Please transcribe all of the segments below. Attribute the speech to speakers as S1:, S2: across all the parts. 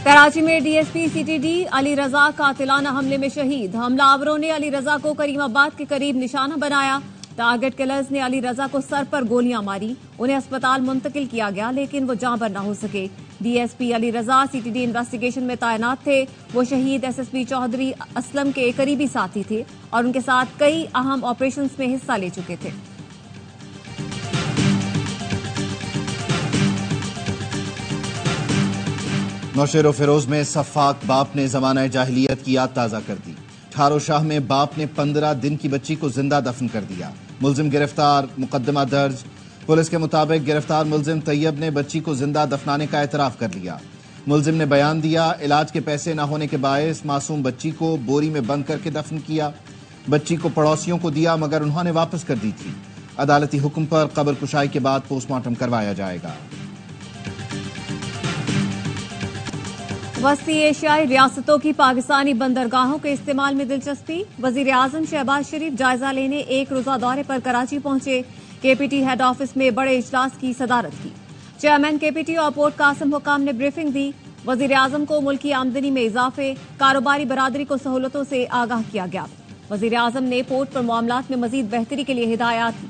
S1: کراچی میں D S P C T D Ali Raza قاتلانہ حملے میں شہید. حملہ آوروں نے علی رضا کو کریم آباد کے قریب نشانہ بنایا. ٹارگٹ کلرز نے علی رضا کو سر پر گولیاں ماری. انہیں اسپتال منتقل کیا گیا لیکن وہ جاں بر نہ ہو سکے. D S P Ali Raza C T D investigation میں تعینات تھے. وہ شہید S S P Chaudhry Aslam کے قریبی ساتھی تھے اور ان کے ساتھ کئی اہم آپریشنز میں حصہ لے چکے تھے.
S2: نوشہر و فیروز میں سفاک باپ نے زمانہ جاہلیت کی یاد تازہ کر دی. ٹھارو شاہ میں باپ نے 15 دن کی بچی کو زندہ دفن کر دیا. ملزم گرفتار، مقدمہ درج. پولیس کے مطابق گرفتار ملزم طیب نے بچی کو زندہ دفنانے کا اعتراف کر لیا. ملزم نے بیان دیا علاج کے پیسے نہ ہونے کے باعث معصوم بچی کو بوری میں بند کر کے دفن کیا. بچی کو پڑوسیوں کو دیا مگر انہوں نے واپس کر دی تھی. عدالتی حکم پر قبر کشائی کے بعد پوسٹ مارٹم کروایا جائے گا.
S1: وسطی ایشیائی ریاستوں کی پاکستانی بندرگاہوں کے استعمال میں دلچسپی. وزیر اعظم شہباز شریف جائزہ لینے ایک روزہ دورے پر کراچی پہنچے. کے پی ٹی ہیڈ آفس میں بڑے اجلاس کی صدارت کی. چیئرمین کے پی ٹی اور پورٹ قاسم حکام نے بریفنگ دی. وزیر اعظم کو ملکی آمدنی میں اضافے، کاروباری برادری کو سہولتوں سے آگاہ کیا گیا. وزیر اعظم نے پورٹ پر معاملات میں مزید بہتری کے لیے ہدایات دی.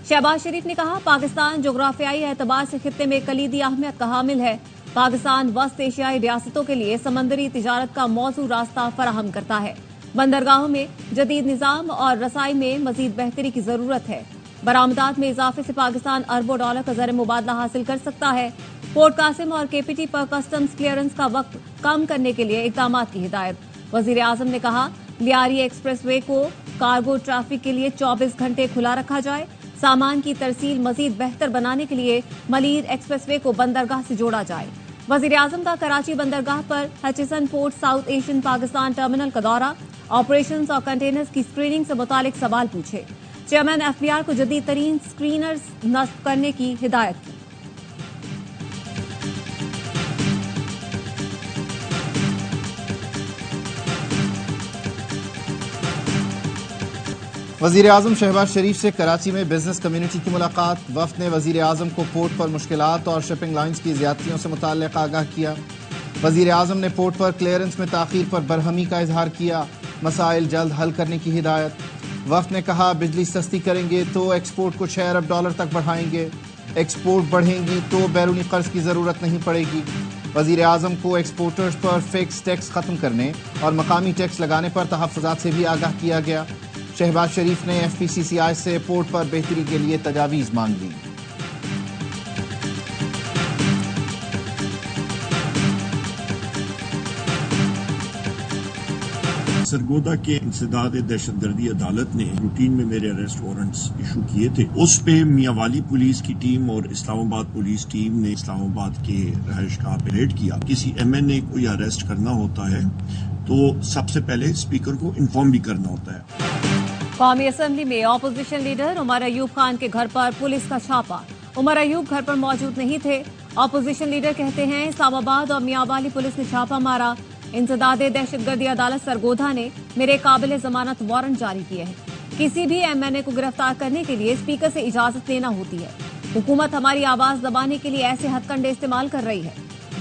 S1: شہباز شریف نے کہا پاکستان جغرافیائی اعتبار سے خطے میں کلیدی اہمیت کا حامل ہے. پاکستان وسط ایشیائی ریاستوں کے لیے سمندری تجارت کا موزوں راستہ فراہم کرتا ہے. بندرگاہوں میں جدید نظام اور رسائی میں مزید بہتری کی ضرورت ہے. برآمدات میں اضافے سے پاکستان اربوں ڈالر کا زر مبادلہ حاصل کر سکتا ہے. پورٹ قاسم اور کے پی ٹی پر کسٹمز کلیئرنس کا وقت کم کرنے کے لیے اقدامات کی ہدایت. وزیر اعظم نے کہا لیاری ایکسپریس وے کو کارگو ٹریفک کے لیے 24 گھنٹے کھلا رکھا جائے. سامان کی ترسیل مزید بہتر بنانے کے لیے ملیر ایکسپریس وے کو بندرگاہ سے جوڑا جائے. وزیر اعظم کا کراچی بندرگاہ پر Hutchison port South Asian Pakistan terminal کا دورہ. آپریشنز اور کنٹینرز کی سکریننگ سے متعلق سوال پوچھے. چیئرمین ایف بی آر کو جدید ترین سکرینرز نصب کرنے کی ہدایت کی.
S2: وزیر اعظم شہباز شریف سے کراچی میں بزنس کمیونٹی کی ملاقات. وفد نے وزیر اعظم کو پورٹ پر مشکلات اور شپنگ لائنز کی زیادتیوں سے متعلق آگاہ کیا. وزیر اعظم نے پورٹ پر کلیئرنس میں تاخیر پر برہمی کا اظہار کیا. مسائل جلد حل کرنے کی ہدایت. وفد نے کہا بجلی سستی کریں گے تو ایکسپورٹ کو 6 ارب ڈالر تک بڑھائیں گے. ایکسپورٹ بڑھیں گی تو بیرونی قرض کی ضرورت نہیں پڑے گی. وزیر اعظم کو ایکسپورٹرز پر فکس ٹیکس ختم کرنے اور مقامی ٹیکس لگانے پر تحفظات سے بھی آگاہ کیا گیا. شہباز شریف نے ایف پی سی سی آئی سے پورٹ پر بہتری کے لیے تجاویز مانگ لی.
S3: سرگودا کے انسداد دہشت گردی عدالت نے روٹین میں میرے اریسٹ وارنٹس ایشو کیے تھے. اس پہ میاں والی پولیس کی ٹیم اور اسلام آباد پولیس ٹیم نے اسلام آباد کے رہائش گاہ پہ ریڈ کیا. کسی ایم این اے کو یہ اریسٹ کرنا ہوتا ہے تو سب سے پہلے اسپیکر کو انفارم بھی کرنا ہوتا ہے.
S1: قومی اسمبلی میں اپوزیشن لیڈر عمر ایوب خان کے گھر پر پولیس کا چھاپا. عمر ایوب گھر پر موجود نہیں تھے. اپوزیشن لیڈر کہتے ہیں اسلام آباد اور میاں والی پولیس نے چھاپا مارا. انسداد دہشت گردی عدالت سرگودا نے میرے قابل ضمانت وارنٹ جاری کیے ہیں. کسی بھی ایم این اے کو گرفتار کرنے کے لیے اسپیکر سے اجازت لینا ہوتی ہے. حکومت ہماری آواز دبانے کے لیے ایسے ہتھ کنڈے استعمال کر رہی ہے.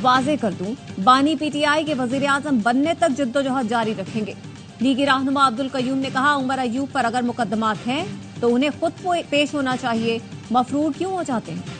S1: واضح کر دوں بانی پی ٹی آئی کے وزیر اعظم بننے تک جدوجہد جاری رکھیں گے. لیگی رہنما عبد القیوم نے کہا عمر ایوب پر اگر مقدمات ہیں تو انہیں خود پیش ہونا چاہیے. مفرور کیوں ہو جاتے ہیں؟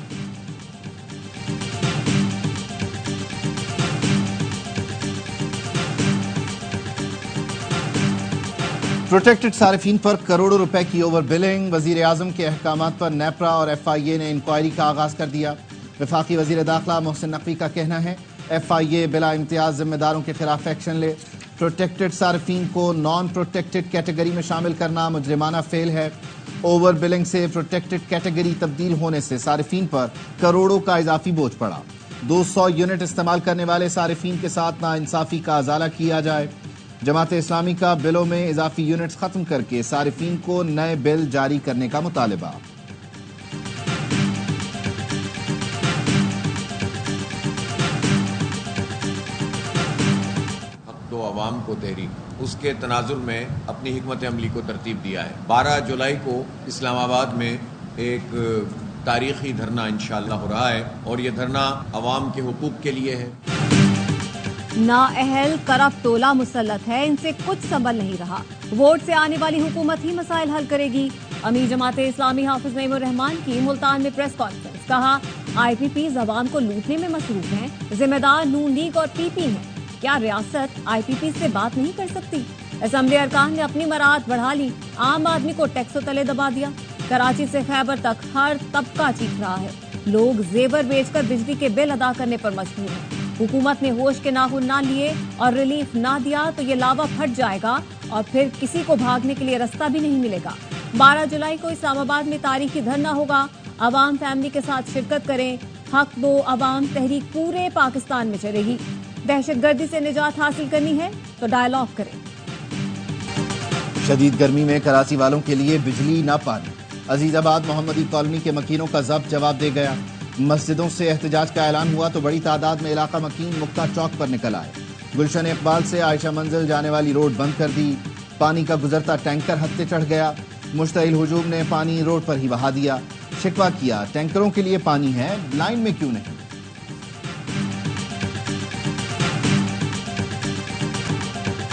S2: پروٹیکٹڈ صارفین پر کروڑوں روپے کی اوور بلنگ. وزیر اعظم کے احکامات پر نیپرا اور ایف آئی اے نے انکوائری کا آغاز کر دیا. وفاقی وزیر داخلہ محسن نقوی کا کہنا ہے ایف آئی اے بلا امتیاز ذمہ داروں کے خلاف ایکشن لے. پروٹیکٹڈ صارفین کو نان پروٹیکٹڈ کیٹیگری میں شامل کرنا مجرمانہ فعل ہے. اوور بلنگ سے پروٹیکٹڈ کیٹیگری تبدیل ہونے سے صارفین پر کروڑوں کا اضافی بوجھ پڑا. 200 یونٹ استعمال کرنے والے صارفین کے ساتھ ناانصافی کا ازالہ کیا جائے. جماعت اسلامی کا بلوں میں اضافی یونٹس ختم کر کے صارفین کو نئے بل جاری کرنے کا مطالبہ.
S4: عوام کو تحریک اس کے تناظر میں اپنی حکمت عملی کو ترتیب دیا ہے. 12 جولائی کو اسلام آباد میں ایک تاریخی دھرنا انشاءاللہ ہو رہا ہے اور یہ دھرنا عوام کے حقوق کے لیے ہے.
S1: नाअहल करप्ट टोला मुसल्लत है, इनसे कुछ संभल नहीं रहा। वोट से आने वाली हुकूमत ही मसाइल हल करेगी। अमीर जमाते इस्लामी हाफिज नईमुर रहमान की मुल्तान में प्रेस कॉन्फ्रेंस। कहा, IPPs अवाम को लूटने में मसरूफ हैं, जिम्मेदार नून लीग और PP हैं। क्या रियासत IPP से बात नहीं कर सकती? असेंबली अरकान ने अपनी मराहत बढ़ा ली, आम आदमी को टैक्सों तले दबा दिया। कराची से खैबर तक हर तबका चीख रहा है, लोग जेवर बेचकर बिजली के बिल अदा करने पर मजबूर हैं। हुकूमत ने होश के नाखून ना लिए और रिलीफ ना दिया तो ये लावा फट जाएगा और फिर किसी को भागने के लिए रास्ता भी नहीं मिलेगा। 12 जुलाई को इस्लामाबाद में तारीखी धरना होगा। अवाम फैमिली के साथ शिरकत करें। हक दो अवाम तहरीक पूरे पाकिस्तान में चलेगी। दहशतगर्दी से निजात हासिल करनी है तो डायलॉग करें।
S2: शदीद गर्मी में कराची वालों के लिए बिजली ना पानी। अजीजाबाद मोहम्मदी कॉलोनी के मकीनों का जब्त जवाब दे गया। मस्जिदों से एहतजाज का ऐलान हुआ तो बड़ी तादाद में इलाका मकीन मुक्ता चौक पर निकल आए। गुलशन इकबाल से आयशा मंजिल जाने वाली रोड बंद कर दी। पानी का गुजरता टैंकर हत्ते चढ़ गया। मुश्तइल हुजूम ने पानी रोड पर ही बहा दिया। शिकवा किया, टैंकरों के लिए पानी है, लाइन में क्यों नहीं?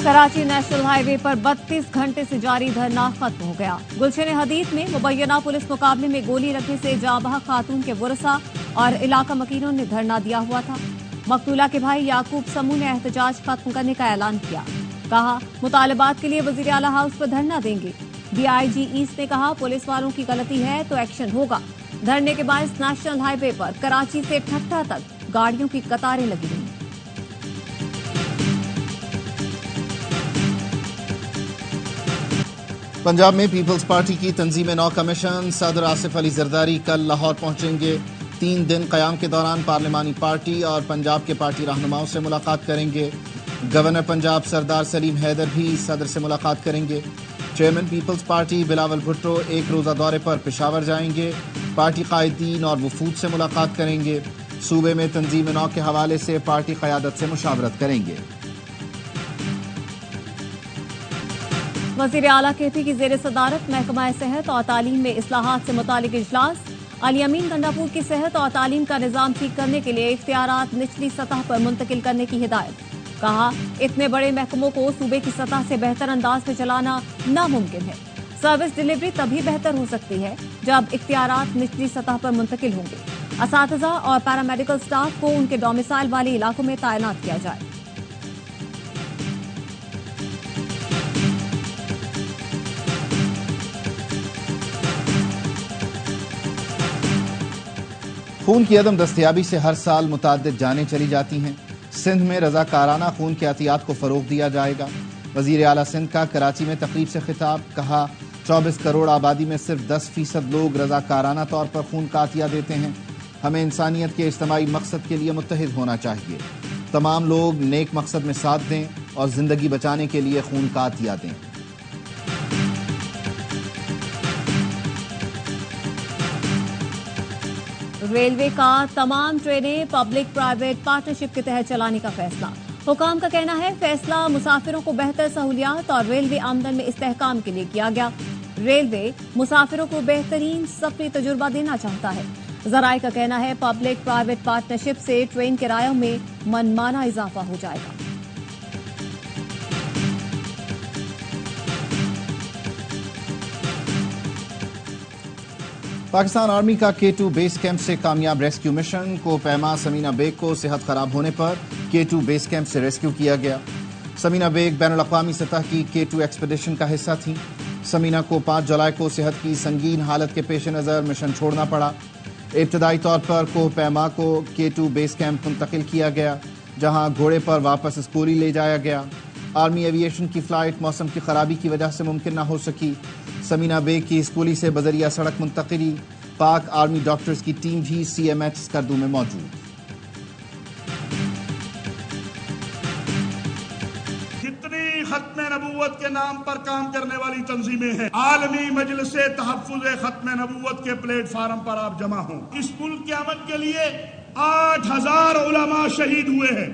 S1: कराची नेशनल हाईवे पर 32 घंटे से जारी धरना खत्म हो गया। गुलशन हदीद में मुबैना पुलिस मुकाबले में गोली लगने से जाबहा खातून के वरसा और इलाका मकीनों ने धरना दिया हुआ था। मकतूला के भाई याकूब समू ने एहतजाज खत्म करने का ऐलान किया। कहा, मुतालबात के लिए वजीर आला हाउस पर धरना देंगे। DIG ईस्ट ने कहा, पुलिस वालों की गलती है तो एक्शन होगा। धरने के बाद नेशनल हाईवे पर कराची से ठट्टा तक गाड़ियों की कतारें लगी हुई।
S2: पंजाब में पीपल्स पार्टी की तंजीम नौ कमीशन सदर आसिफ अली जरदारी कल लाहौर पहुंचेंगे। 3 दिन क़याम के दौरान पार्लिमानी पार्टी और पंजाब के पार्टी रहनुमाओं से मुलाकात करेंगे। गवर्नर पंजाब सरदार सलीम हैदर भी सदर से मुलाकात करेंगे। चेयरमैन पीपल्स पार्टी बिलावल भुट्टो एक रोज़ा दौरे पर पेशावर जाएंगे। पार्टी कायदीन और वफूद से मुलाकात करेंगे। सूबे में तंजीम नौ के हवाले से पार्टी क़यादत से मुशावरत करेंगे।
S1: वज़ीर आला KP की ज़ेर सदारत महकमा सेहत और तालीम में इस्लाहात से मुतालिक इजलास। अली अमीन गंडापुर की सेहत और तालीम का निज़ाम ठीक करने के लिए इख्तियारात निचली सतह पर मुंतकिल करने की हिदायत। कहा, इतने बड़े महकमों को सूबे की सतह से बेहतर अंदाज में चलाना नामुमकिन है। सर्विस डिलीवरी तभी बेहतर हो सकती है जब इख्तियारात निचली सतह पर मुंतकिल होंगे। असातिज़ा और पैरामेडिकल स्टाफ को उनके डोमिसाइल वाले इलाकों में तैनात किया जाए।
S2: खून की अदम दस्तयाबी से हर साल मुताद्दिद जानें चली जाती हैं। सिंध में रज़ाकाराना खून की एहतियात को फ़रोग़ दिया जाएगा। वज़ीर आला सिंध का कराची में तकरीब से खिताब। कहा, 24 करोड़ आबादी में सिर्फ 10% लोग रज़ाकाराना तौर पर खून का अतिया देते हैं। हमें इंसानियत के इज्तिमाई मकसद के लिए मुत्तहिद होना चाहिए। तमाम लोग नेक मकसद में साथ दें और ज़िंदगी बचाने के लिए खून का अतिया दें।
S1: रेलवे का तमाम ट्रेनें पब्लिक प्राइवेट पार्टनरशिप के तहत चलाने का फैसला। हुकाम का कहना है, फैसला मुसाफिरों को बेहतर सहूलियात और रेलवे आमदन में इस्तेहकाम के लिए किया गया। रेलवे मुसाफिरों को बेहतरीन सफरी तजुर्बा देना चाहता है। ज़राए का कहना है, पब्लिक प्राइवेट पार्टनरशिप से ट्रेन किरायों में मनमाना इजाफा हो जाएगा।
S2: पाकिस्तान आर्मी का K2 बेस कैंप से कामयाब रेस्क्यू मिशन। को पैमा समीना बेग को सेहत खराब होने पर K2 बेस कैंप से रेस्क्यू किया गया। समीना बेग बैनुल अक़वामी सतह की K2 एक्सपेडिशन का हिस्सा थी। समीना को 5 जुलाई को सेहत की संगीन हालत के पेश नज़र मिशन छोड़ना पड़ा। इब्तदाई तौर पर को पैमा को K2 बेस कैंप मुंतकिल किया गया, जहां घोड़े पर वापस स्कूली ले जाया गया। आर्मी एविएशन की फ़्लाइट मौसम की खराबी की वजह से मुमकिन न हो सकी। समीना बेग की स्कूली से बजरिया सड़क मुंतकिली। पाक आर्मी डॉक्टर्स की टीम भी CMH स्कर्दू में मौजूद।
S5: जितनी खत्म नबूवत के नाम पर काम करने वाली तंजीमें हैं, आलमी मजलिसे तहफ्फुज़ खत्म नबूवत के प्लेटफार्म पर आप जमा हों। इस मुल्क की अमन के लिए 8000 उलमा शहीद हुए हैं।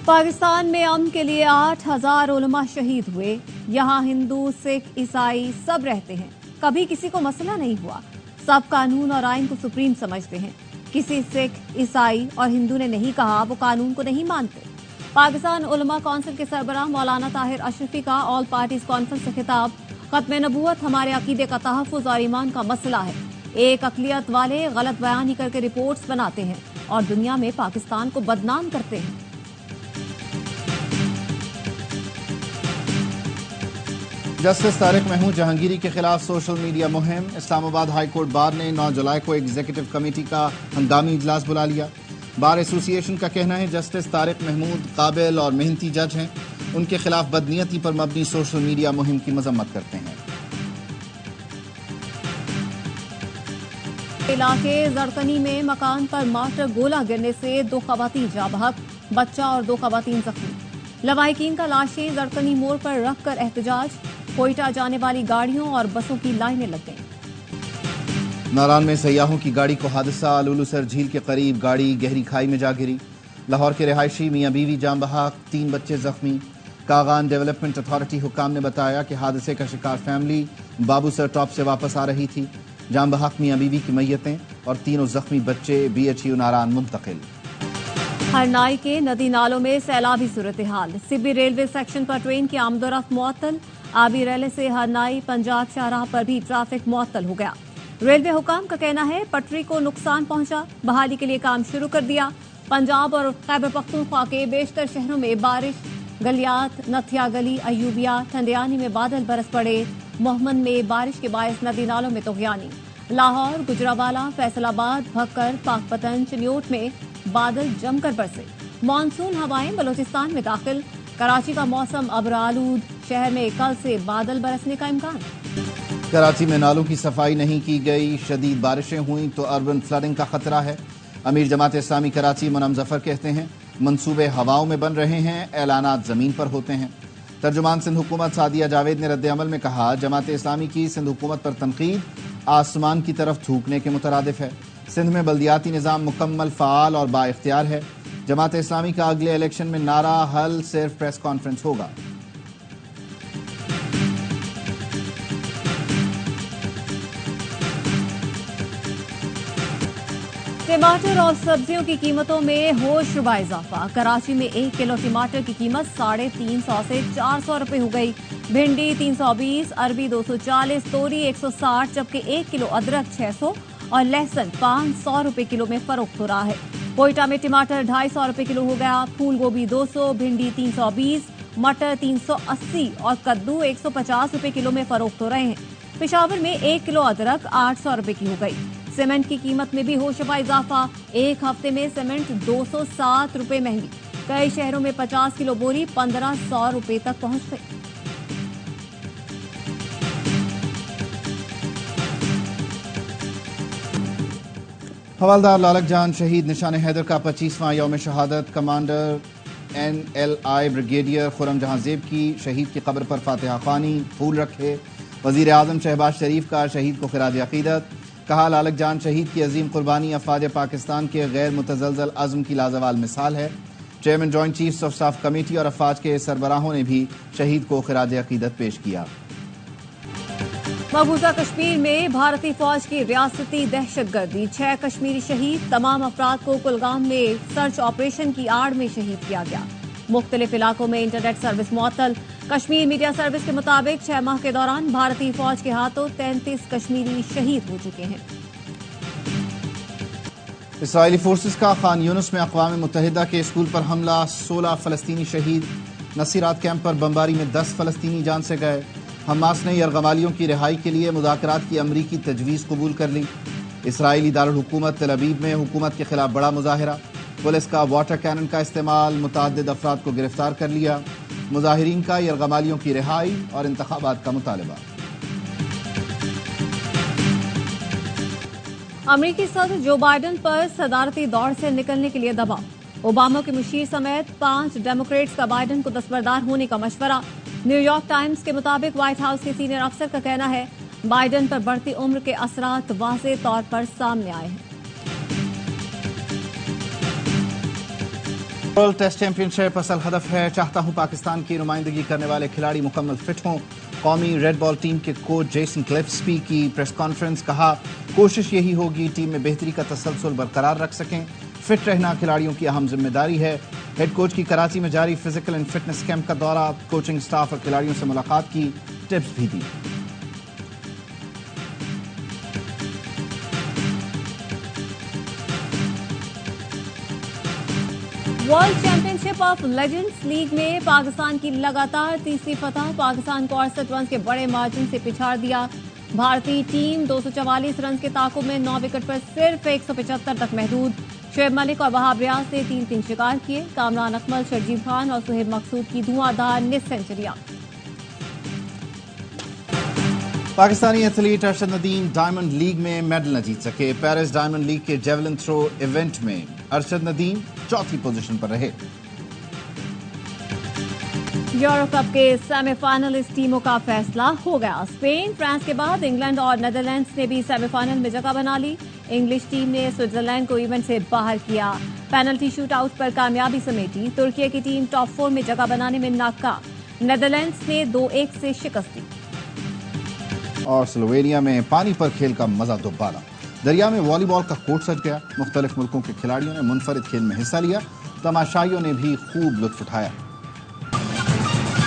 S1: पाकिस्तान में अमन के लिए 8000 उलमा शहीद हुए। यहाँ हिंदू, सिख, ईसाई सब रहते हैं। कभी किसी को मसला नहीं हुआ। सब कानून और आइन को सुप्रीम समझते हैं। किसी सिख, ईसाई और हिंदू ने नहीं कहा वो कानून को नहीं मानते। पाकिस्तान उलमा कौंसिल के सरबराह मौलाना ताहिर अशरफी का ऑल पार्टीज कॉन्फ्रेंस से खिताब। खत्म नबूवत हमारे अकीदे का तहफ़्फ़ुज़ और ईमान का मसला है। एक अक़लियत वाले गलत बयानी करके रिपोर्ट्स बनाते हैं और दुनिया में पाकिस्तान को बदनाम करते हैं।
S2: जस्टिस तारिक महमूद जहांगीरी के खिलाफ सोशल मीडिया मुहिम। इस्लामाबाद हाई कोर्ट बार ने 9 जुलाई को एग्जीक्यूटिव कमेटी का हंगामी इजलास बुला लिया। बार एसोसिएशन का कहना है जस्टिस तारिक महमूद काबिल और मेहनती जज हैं, उनके खिलाफ बदनीयती पर मबनी सोशल मीडिया मुहिम की मजम्मत करते हैं।
S1: इलाके जरकनी में मकान पर मार्टर गोला गिरने से 2 खवातीन जाँ बहक, बच्चा और 2 खवातीन जख्मी। लवाहिकीन का लाशें जरकनी मोड़ पर रखकर एहतजाज। कोयटा जाने वाली गाड़ियों और बसों की लाइनें लग गईं।
S2: नारान में सयाहों की गाड़ी को हादसा। लुलुसर झील के करीब गाड़ी गहरी खाई में जा गिरी। लाहौर के रिहायशी मियां बीवी जाँ बहक, 3 बच्चे जख्मी। कागान डेवलपमेंट अथॉरिटी हुक्काम ने बताया कि हादसे का शिकार फैमिली बाबूसर टॉप से वापस आ रही थी। जाँ बहक मियां बीवी की मैयतें और 3 जख्मी बच्चे BHU नारान मुंतकिल।
S1: हरनाई के नदी नालों में सैलाबी सूरत हाल। सिब्बी रेलवे सेक्शन पर ट्रेन की आमदोरफ्त मुअत्तल। आबी रैले से हरनाई पंजाब शाहराह पर भी ट्रैफिक मुअत्तल हो गया। रेलवे हुकाम का कहना है पटरी को नुकसान पहुंचा, बहाली के लिए काम शुरू कर दिया। पंजाब और खैबर पख्तूनख्वा के बेशतर शहरों में बारिश। गलियात, नथिया गली, अयूबिया, ठंडियानी में बादल बरस पड़े। मोहम्मद में बारिश के बायस नदी नालों में तोगयानी। लाहौर, गुजरावाला, फैसलाबाद, भक्कर, पाकपतन, चिन्योट में बादल जमकर बरसे। मानसून हवाएं बलोचिस्तान में दाखिल। कराची का मौसम अबरालूद, शहर में कल से बादल बरसने का इम्कान।
S2: कराची में नालों की सफाई नहीं की गई, शदीद बारिशें हुई तो अर्बन फ्लडिंग का खतरा है। अमीर जमात इस्लामी कराची मुनम जफर कहते हैं मंसूबे हवाओं में बन रहे हैं, ऐलानात जमीन पर होते हैं। तर्जुमान सिंध हुकूमत सादिया जावेद ने रद्द अमल में कहा जमात इस्लामी की सिंध हुकूमत पर तनकीद आसमान की तरफ थूकने के मुतरादिफ है। सिंध में बल्दियाती निज़ाम मुकम्मल फ़ाल और बाइख्तियार है। जमात इस्लामी का अगले इलेक्शन में नारा हल सिर्फ प्रेस कॉन्फ्रेंस होगा।
S1: टमाटर और सब्जियों की कीमतों में होशरुबा इजाफा। कराची में 1 किलो टमाटर की कीमत 350 से 400 रुपए हो गई। भिंडी 320, अरबी 240, तोरी 160, जबकि 1 किलो अदरक 600 और लहसुन 500 रुपए किलो में फरोख्त हो रहा है। कोयटा में टमाटर 250 रुपए किलो हो गया। फूल गोभी 200, भिंडी 320, मटर 380 और कद्दू 150 रुपए किलो में फरोख्त हो रहे हैं। पेशावर में 1 किलो अदरक 800 रुपए की हो गई। सीमेंट की कीमत में भी होशरुबा इजाफा। एक हफ्ते में सीमेंट 207 रुपए महंगी। कई शहरों में 50 किलो बोरी 1500 रुपए तक पहुंच गई।
S2: हवालदार लालक जान शहीद निशान हैदर का 25वां यौम शहादत। कमांडर NLI ब्रिगेडियर खुरम जहां ज़ेब की शहीद की कब्र पर फातिहा ख़्वानी, फूल रखे। वज़ीर आज़म शहबाज शरीफ का शहीद को खिराज अक़ीदत। कहा लालक जान शहीद की अजीम कुर्बानी अफ़वाज पाकिस्तान के गैर मुतज़लज़ल अज़्म की लाजवाल मिसाल है। Chairman joint chiefs of staff committee और अफ़वाज के सरबराहों ने भी शहीद को खिराज अक़ीदत पेश किया।
S1: मकबूजा कश्मीर में भारतीय फौज की रियासती दहशतगर्दी, 6 कश्मीरी शहीद। तमाम अफराद को कुलगाम में सर्च ऑपरेशन की आड़ में शहीद किया गया। मुख्तलिफ इलाकों में इंटरनेट सर्विस मुअत्तल। कश्मीर मीडिया सर्विस के मुताबिक 6 माह के दौरान भारतीय फौज के हाथों 33 कश्मीरी शहीद हो चुके हैं।
S2: इसराइली फोर्सेस का खान यूनुस में अक़वाम मुत्तहिदा के स्कूल पर हमला, 16 फ़लस्तीनी शहीद। नसीरात कैंप पर बमबारी में 10 फ़लस्तीनी जान से गए। हमास ने यरगमालियों की रिहाई के लिए मुज़ाकरात की अमरीकी तजवीज़ कबूल कर ली। इसराइली दारुल हुकूमत तेल अवीव में हुकूमत के खिलाफ बड़ा मुजाहिरा। पुलिस का वाटर कैनन का इस्तेमाल, मुतअद्दिद अफराद को गिरफ्तार कर लिया। मुजाहिरीन का यरगमालियों की रिहाई और इंतखाबात का मुतालबा।
S1: अमेरिकी सदर जो बाइडेन पर सदारती दौड़ से निकलने के लिए दबाव। ओबामा के मुशीर समेत 5 डेमोक्रेट्स का बाइडेन को दस्तबरदार होने का मशवरा। न्यूयॉर्क टाइम्स के मुताबिक व्हाइट हाउस के सीनियर अफसर का कहना है बाइडेन पर बढ़ती उम्र के असरात वाज़ेह तौर पर सामने आए हैं।
S2: वर्ल्ड टेस्ट चैंपियनशिप असल हदफ है। चाहता हूं पाकिस्तान की नुमाइंदगी करने वाले खिलाड़ी मुकम्मल फिट हों। कौमी रेड बॉल टीम के कोच जेसन क्लिफ्सबी की प्रेस कॉन्फ्रेंस। कहा कोशिश यही होगी टीम में बेहतरी का तसलसल बरकरार रख सकें। फिट रहना खिलाड़ियों की अहम जिम्मेदारी है। ہیڈ کوچ کی کراچی میں جاری فزیکل اینڈ فٹنس کیمپ کا دورہ، کوچنگ سٹاف اور کھلاڑیوں سے ملاقات کی، ٹپس بھی دی۔
S1: World championship of legends league میں پاکستان کی لگاتار تیسری فتح، پاکستان کو 68 رنز کے بڑے مارجن سے پچھاڑ دیا۔ بھارتی ٹیم 244 رنز کے تعاقب میں 9 وکٹ پر صرف 175 تک محدود۔ شعیب ملک اور وہاب ریاض نے 3 شکار کیے، کامران اکمل، شرجیل خان اور سہیل مقصود کی دھواں دھار نصف سنچریاں۔
S2: Pakistani athlete Arshad Nadeem diamond league میں میڈل نہ جیت سکے، پیرس ڈائمنڈ لیگ کے جیولن تھرو ایونٹ میں ارشد ندیم چوتھی پوزیشن پر رہے۔
S1: یورو کپ کے سیمی فائنلسٹ ٹیموں کا فیصلہ ہو گیا، اسپین، فرانس کے بعد انگلینڈ اور نیدرلینڈز نے بھی سیمی فائنل میں جگہ بنا لی۔ انگلش ٹیم نے سوئٹزرلینڈ کو ایونٹ سے باہر کیا، پینلٹی شوٹ آؤٹ پر کامیابی سمیٹی۔ ترکی کی ٹیم ٹاپ 4 میں جگہ بنانے میں ناکام، نیدرلینڈز نے 2-1 سے شکست دی۔
S2: اور سلووینیا میں پانی پر کھیل کا مزہ دوبارہ، دریا میں والی بال کا کورٹ سج گیا، مختلف ملکوں کے کھلاڑیوں نے منفرد کھیل میں حصہ لیا، تماشائیوں نے بھی خوب لطف اٹھایا۔